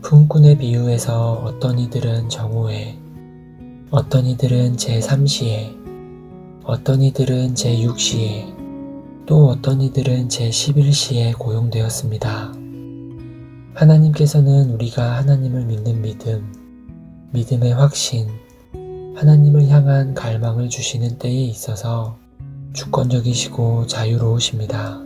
품꾼의 비유에서 어떤 이들은 정오에, 어떤 이들은 제3시에, 어떤 이들은 제6시에, 또 어떤 이들은 제11시에 고용되었습니다. 하나님께서는 우리가 하나님을 믿는 믿음, 믿음의 확신, 하나님을 향한 갈망을 주시는 때에 있어서 주권적이시고 자유로우십니다.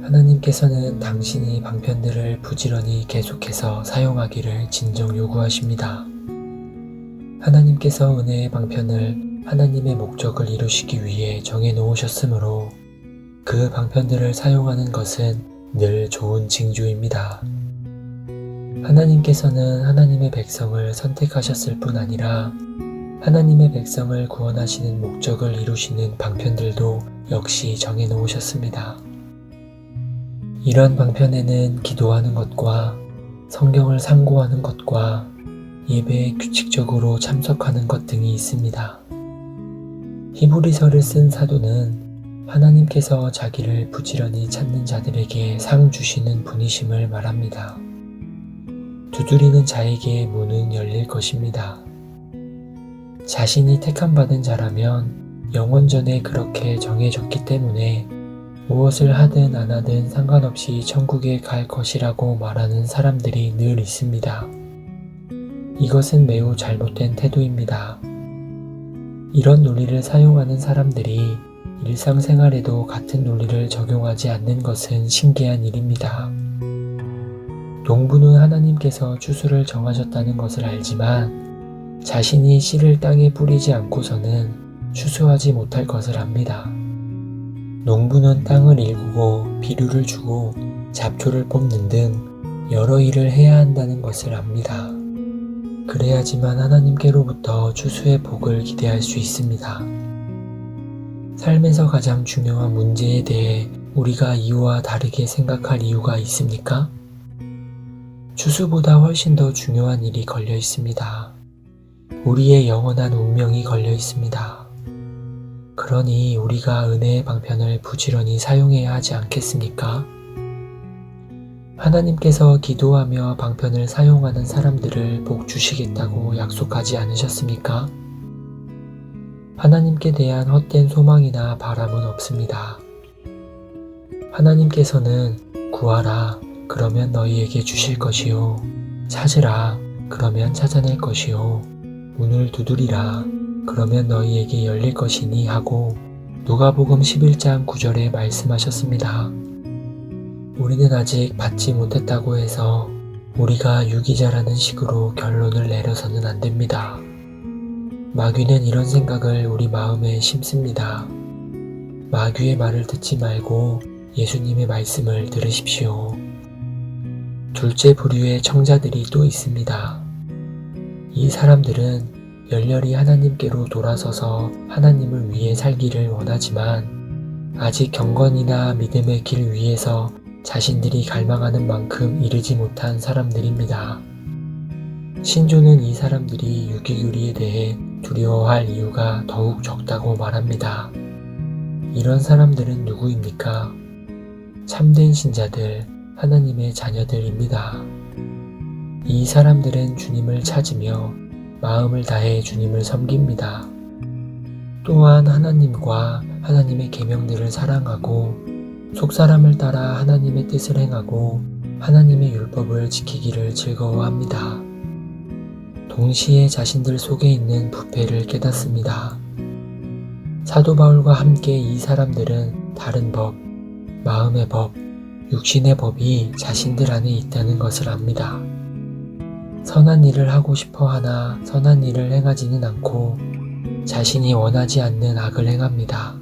하나님께서는 당신이 방편들을 부지런히 계속해서 사용하기를 진정 요구하십니다. 하나님께서 은혜의 방편을 하나님의 목적을 이루시기 위해 정해 놓으셨으므로 그 방편들을 사용하는 것은 늘 좋은 징조입니다. 하나님께서는 하나님의 백성을 선택하셨을 뿐 아니라 하나님의 백성을 구원하시는 목적을 이루시는 방편들도 역시 정해 놓으셨습니다. 이런 방편에는 기도하는 것과 성경을 상고하는 것과 예배에 규칙적으로 참석하는 것 등이 있습니다. 히브리서를 쓴 사도는 하나님께서 자기를 부지런히 찾는 자들에게 상 주시는 분이심을 말합니다. 두드리는 자에게 문은 열릴 것입니다. 자신이 택함받은 자라면 영원전에 그렇게 정해졌기 때문에 무엇을 하든 안 하든 상관없이 천국에 갈 것이라고 말하는 사람들이 늘 있습니다. 이것은 매우 잘못된 태도입니다. 이런 논리를 사용하는 사람들이 일상생활에도 같은 논리를 적용하지 않는 것은 신기한 일입니다. 농부는 하나님께서 추수를 정하셨다는 것을 알지만 자신이 씨를 땅에 뿌리지 않고서는 추수하지 못할 것을 압니다. 농부는 땅을 일구고 비료를 주고 잡초를 뽑는 등 여러 일을 해야 한다는 것을 압니다. 그래야지만 하나님께로부터 추수의 복을 기대할 수 있습니다. 삶에서 가장 중요한 문제에 대해 우리가 이유와 다르게 생각할 이유가 있습니까? 추수보다 훨씬 더 중요한 일이 걸려 있습니다. 우리의 영원한 운명이 걸려 있습니다. 그러니 우리가 은혜의 방편을 부지런히 사용해야 하지 않겠습니까? 하나님께서 기도하며 방편을 사용하는 사람들을 복 주시겠다고 약속하지 않으셨습니까? 하나님께 대한 헛된 소망이나 바람은 없습니다. 하나님께서는 구하라, 그러면 너희에게 주실 것이요. 찾으라, 그러면 찾아낼 것이요. 문을 두드리라, 그러면 너희에게 열릴 것이니 하고 누가복음 11장 9절에 말씀하셨습니다. 우리는 아직 받지 못했다고 해서 우리가 유기자라는 식으로 결론을 내려서는 안 됩니다. 마귀는 이런 생각을 우리 마음에 심습니다. 마귀의 말을 듣지 말고 예수님의 말씀을 들으십시오. 둘째 부류의 청자들이 또 있습니다. 이 사람들은 열렬히 하나님께로 돌아서서 하나님을 위해 살기를 원하지만 아직 경건이나 믿음의 길 위에서 자신들이 갈망하는 만큼 이르지 못한 사람들입니다. 신조는 이 사람들이 유기교리에 대해 두려워할 이유가 더욱 적다고 말합니다. 이런 사람들은 누구입니까? 참된 신자들, 하나님의 자녀들입니다. 이 사람들은 주님을 찾으며 마음을 다해 주님을 섬깁니다. 또한 하나님과 하나님의 계명들을 사랑하고 속사람을 따라 하나님의 뜻을 행하고 하나님의 율법을 지키기를 즐거워합니다. 동시에 자신들 속에 있는 부패를 깨닫습니다. 사도 바울과 함께 이 사람들은 다른 법, 마음의 법, 육신의 법이 자신들 안에 있다는 것을 압니다. 선한 일을 하고 싶어 하나 선한 일을 행하지는 않고 자신이 원하지 않는 악을 행합니다.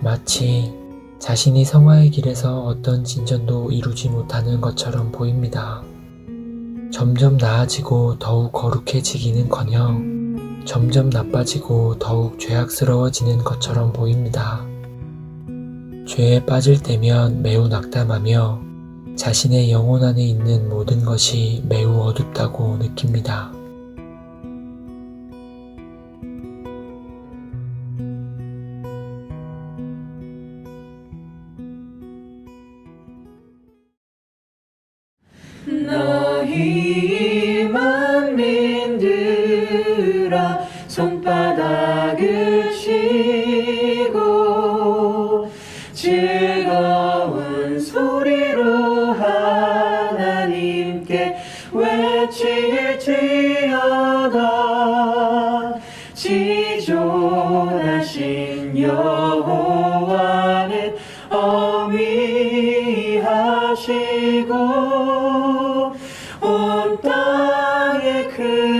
마치 자신이 성화의 길에서 어떤 진전도 이루지 못하는 것처럼 보입니다. 점점 나아지고 더욱 거룩해지기는커녕 점점 나빠지고 더욱 죄악스러워지는 것처럼 보입니다. 죄에 빠질 때면 매우 낙담하며 자신의 영혼 안에 있는 모든 것이 매우 어둡다고 느낍니다. 너희 만민들아 손바닥을 치고 즐거운 소리로 하나님께 외칠지어다. 지존하신 여호와는 어미하시고 온 땅에 그